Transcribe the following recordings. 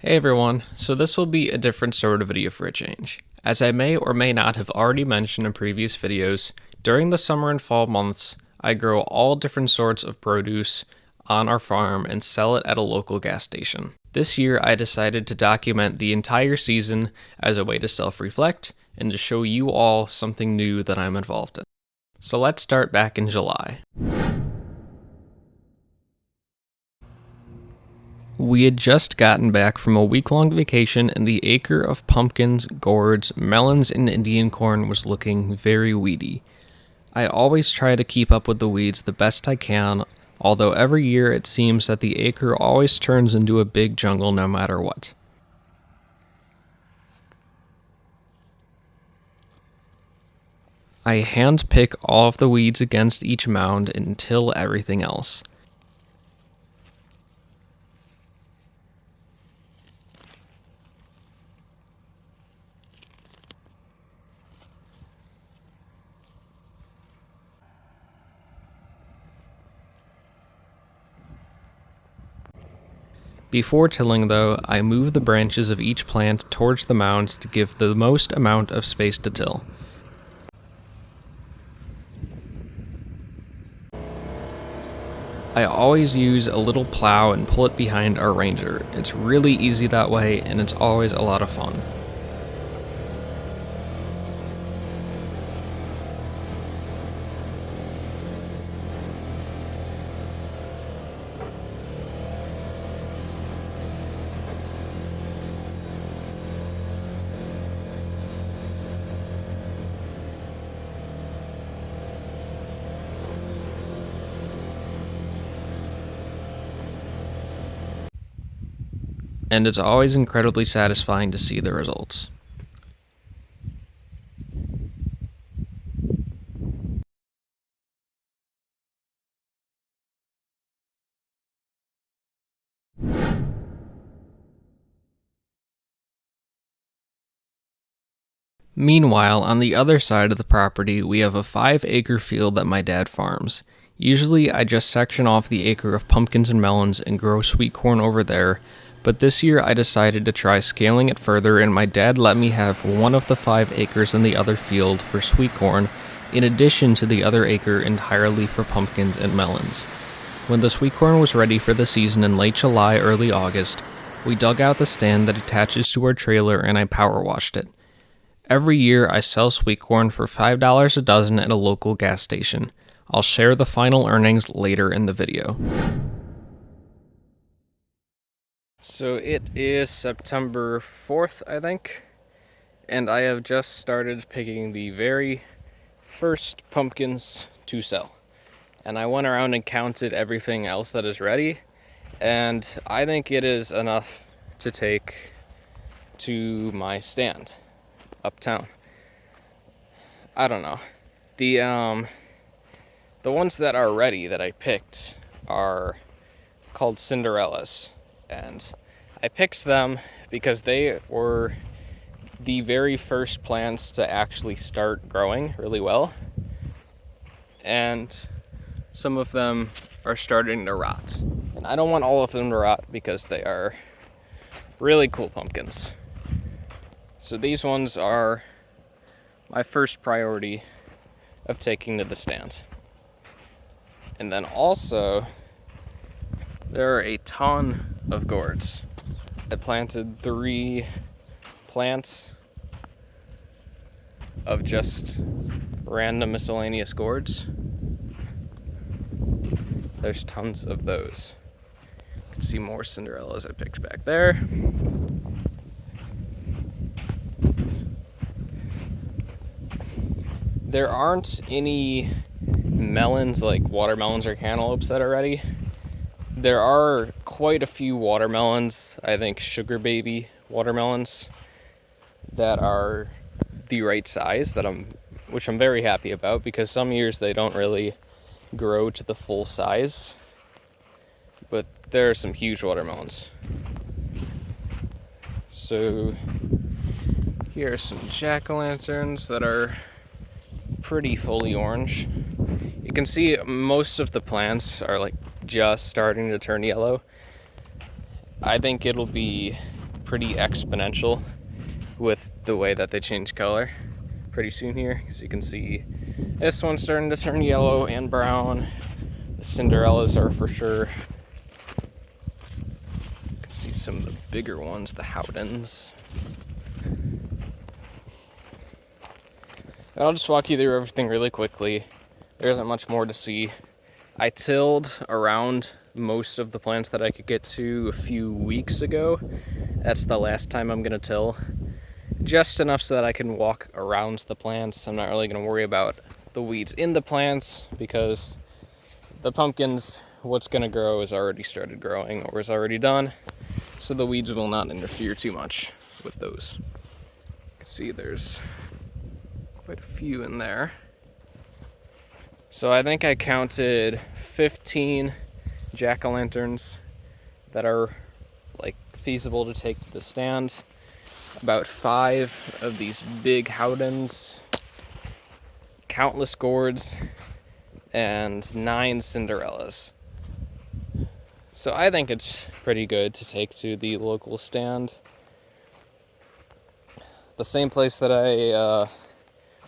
Hey everyone, so this will be a different sort of video for a change. As I may or may not have already mentioned in previous videos, during the summer and fall months, I grow all different sorts of produce on our farm and sell it at a local gas station. This year I decided to document the entire season as a way to self-reflect and to show you all something new that I'm involved in. So let's start back in July. We had just gotten back from a week-long vacation and the acre of pumpkins, gourds, melons, and Indian corn was looking very weedy. I always try to keep up with the weeds the best I can, although every year it seems that the acre always turns into a big jungle no matter what. I hand-pick all of the weeds against each mound and till everything else. Before tilling though, I move the branches of each plant towards the mounds to give the most amount of space to till. I always use a little plow and pull it behind our Ranger. It's really easy that way and it's always a lot of fun. And it's always incredibly satisfying to see the results. Meanwhile, on the other side of the property, we have a 5-acre field that my dad farms. Usually, I just section off the acre of pumpkins and melons and grow sweet corn over there, but this year I decided to try scaling it further and my dad let me have one of the 5 acres in the other field for sweet corn, in addition to the other acre entirely for pumpkins and melons. When the sweet corn was ready for the season in late July, early August, we dug out the stand that attaches to our trailer and I power washed it. Every year I sell sweet corn for $5 a dozen at a local gas station. I'll share the final earnings later in the video. So it is September 4th, I think, and I have just started picking the very first pumpkins to sell. And I went around and counted everything else that is ready, and I think it is enough to take to my stand uptown. I don't know. The ones that are ready that I picked are called Cinderellas, and I picked them because they were the very first plants to actually start growing really well, and some of them are starting to rot. And I don't want all of them to rot because they are really cool pumpkins. So these ones are my first priority of taking to the stand. And then also, there are a ton of gourds. I planted 3 plants of just random miscellaneous gourds. There's tons of those. You can see more Cinderellas I picked back there. There aren't any melons like watermelons or cantaloupes that are ready. There are quite a few watermelons, I think sugar baby watermelons, that are the right size, which I'm very happy about, because some years they don't really grow to the full size, but there are some huge watermelons. So here are some jack-o'-lanterns that are pretty fully orange. You can see most of the plants are like just starting to turn yellow. I think it'll be pretty exponential with the way that they change color pretty soon here. As you can see, this one's starting to turn yellow and brown. The Cinderellas are for sure. You can see some of the bigger ones, the Howdens. I'll just walk you through everything really quickly. There isn't much more to see. I tilled around most of the plants that I could get to a few weeks ago. That's the last time I'm gonna till. Just enough so that I can walk around the plants. I'm not really gonna worry about the weeds in the plants because the pumpkins, what's gonna grow is already started growing or is already done. So the weeds will not interfere too much with those. You can see there's quite a few in there. So I think I counted 15 jack-o'-lanterns that are like feasible to take to the stand. About 5 of these big Howdens, countless gourds, and 9 Cinderellas. So I think it's pretty good to take to the local stand. The same place that I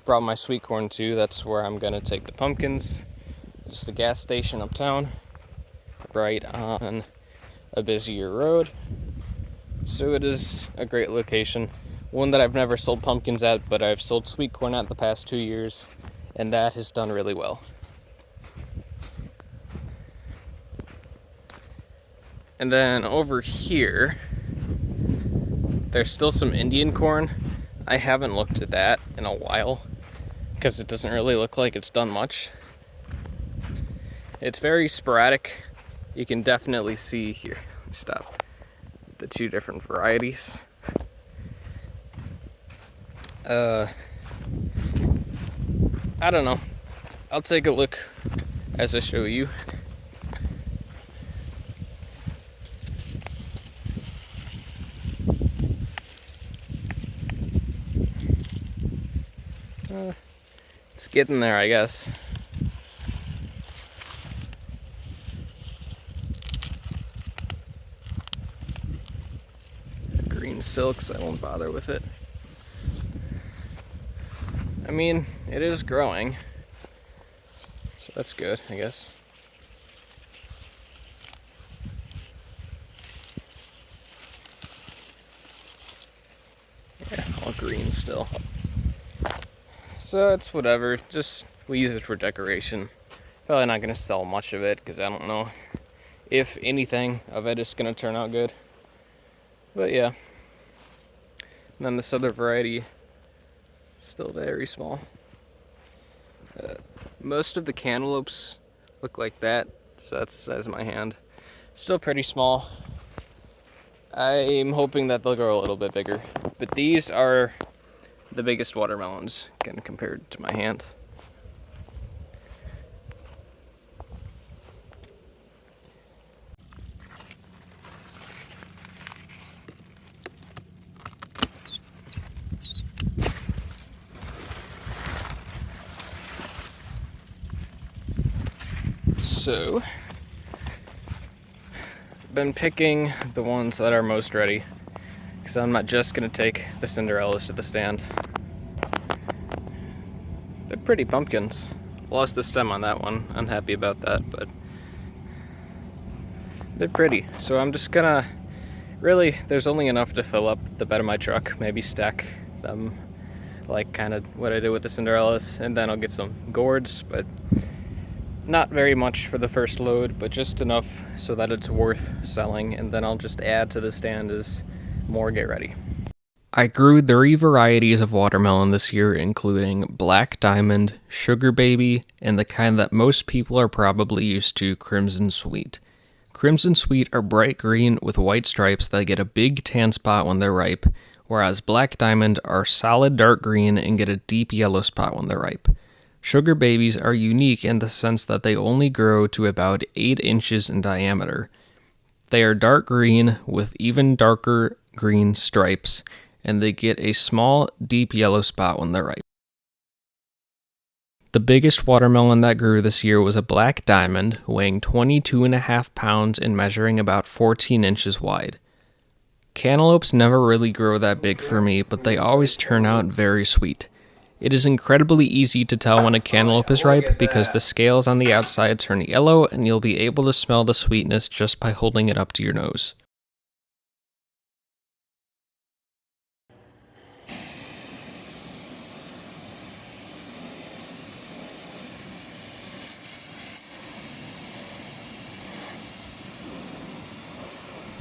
brought my sweet corn to, that's where I'm gonna take the pumpkins. Just a gas station uptown, right on a busier road. So it is a great location. One that I've never sold pumpkins at, but I've sold sweet corn at the past 2 years, and that has done really well. And then over here, there's still some Indian corn. I haven't looked at that in a while because it doesn't really look like it's done much. It's very sporadic. You can definitely see here, let me stop, the 2 different varieties. I don't know. I'll take a look as I show you. It's getting there, I guess. Green silks, I won't bother with it. I mean, it is growing, so that's good, I guess. Yeah, all green still. So it's whatever, just we use it for decoration. Probably not gonna sell much of it because I don't know if anything of it is gonna turn out good. But yeah. And then this other variety, still very small. Most of the cantaloupes look like that, so that's the size of my hand. Still pretty small. I'm hoping that they'll grow a little bit bigger. But these are the biggest watermelons, again, compared to my hand. So, I've been picking the ones that are most ready, because I'm not just going to take the Cinderellas to the stand. They're pretty pumpkins. Lost the stem on that one, unhappy about that, but they're pretty. So I'm just gonna, really, there's only enough to fill up the bed of my truck, maybe stack them like kind of what I did with the Cinderellas, and then I'll get some gourds, but not very much for the first load, but just enough so that it's worth selling, and then I'll just add to the stand as more get ready. I grew 3 varieties of watermelon this year, including Black Diamond, Sugar Baby, and the kind that most people are probably used to, Crimson Sweet. Crimson Sweet are bright green with white stripes that get a big tan spot when they're ripe, whereas Black Diamond are solid dark green and get a deep yellow spot when they're ripe. Sugar Babies are unique in the sense that they only grow to about 8 inches in diameter. They are dark green with even darker green stripes, and they get a small, deep yellow spot when they're ripe. The biggest watermelon that grew this year was a Black Diamond, weighing 22.5 pounds and measuring about 14 inches wide. Cantaloupes never really grow that big for me, but they always turn out very sweet. It is incredibly easy to tell when a cantaloupe is ripe because the scales on the outside turn yellow and you'll be able to smell the sweetness just by holding it up to your nose.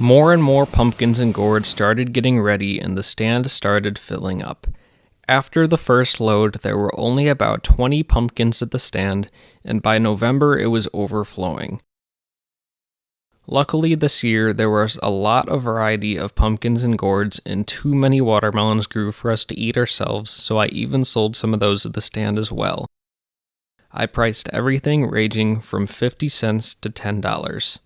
More and more pumpkins and gourds started getting ready and the stand started filling up. After the first load, there were only about 20 pumpkins at the stand, and by November it was overflowing. Luckily this year, there was a lot of variety of pumpkins and gourds, and too many watermelons grew for us to eat ourselves, so I even sold some of those at the stand as well. I priced everything ranging from 50 cents to $10.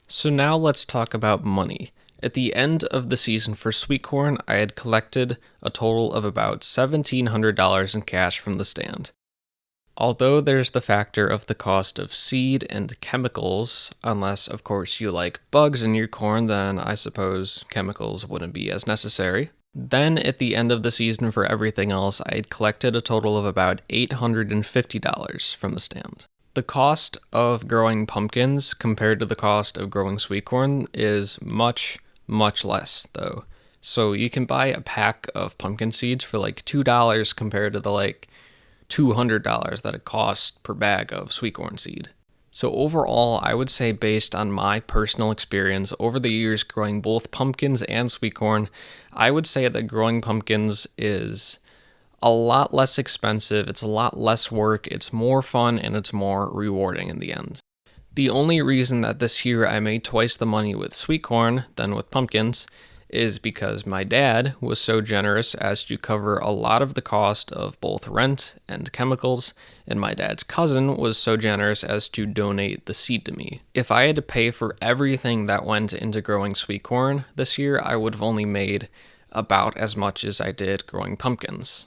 So now let's talk about money. At the end of the season for sweet corn, I had collected a total of about $1,700 in cash from the stand. Although there's the factor of the cost of seed and chemicals, unless of course you like bugs in your corn, then I suppose chemicals wouldn't be as necessary. Then at the end of the season for everything else, I had collected a total of about $850 from the stand. The cost of growing pumpkins compared to the cost of growing sweet corn is much, much less, though. So you can buy a pack of pumpkin seeds for like $2 compared to the like $200 that it costs per bag of sweet corn seed. So overall, I would say based on my personal experience over the years growing both pumpkins and sweet corn, I would say that growing pumpkins is a lot less expensive, it's a lot less work, it's more fun, and it's more rewarding in the end. The only reason that this year I made twice the money with sweet corn than with pumpkins is because my dad was so generous as to cover a lot of the cost of both rent and chemicals, and my dad's cousin was so generous as to donate the seed to me. If I had to pay for everything that went into growing sweet corn this year, I would have only made about as much as I did growing pumpkins.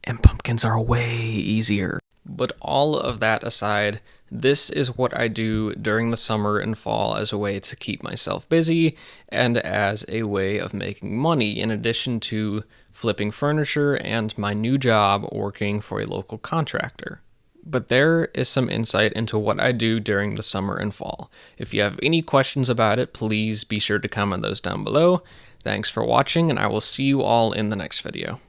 And pumpkins are way easier. But all of that aside, this is what I do during the summer and fall as a way to keep myself busy and as a way of making money in addition to flipping furniture and my new job working for a local contractor. But there is some insight into what I do during the summer and fall. If you have any questions about it, please be sure to comment those down below. Thanks for watching, and I will see you all in the next video.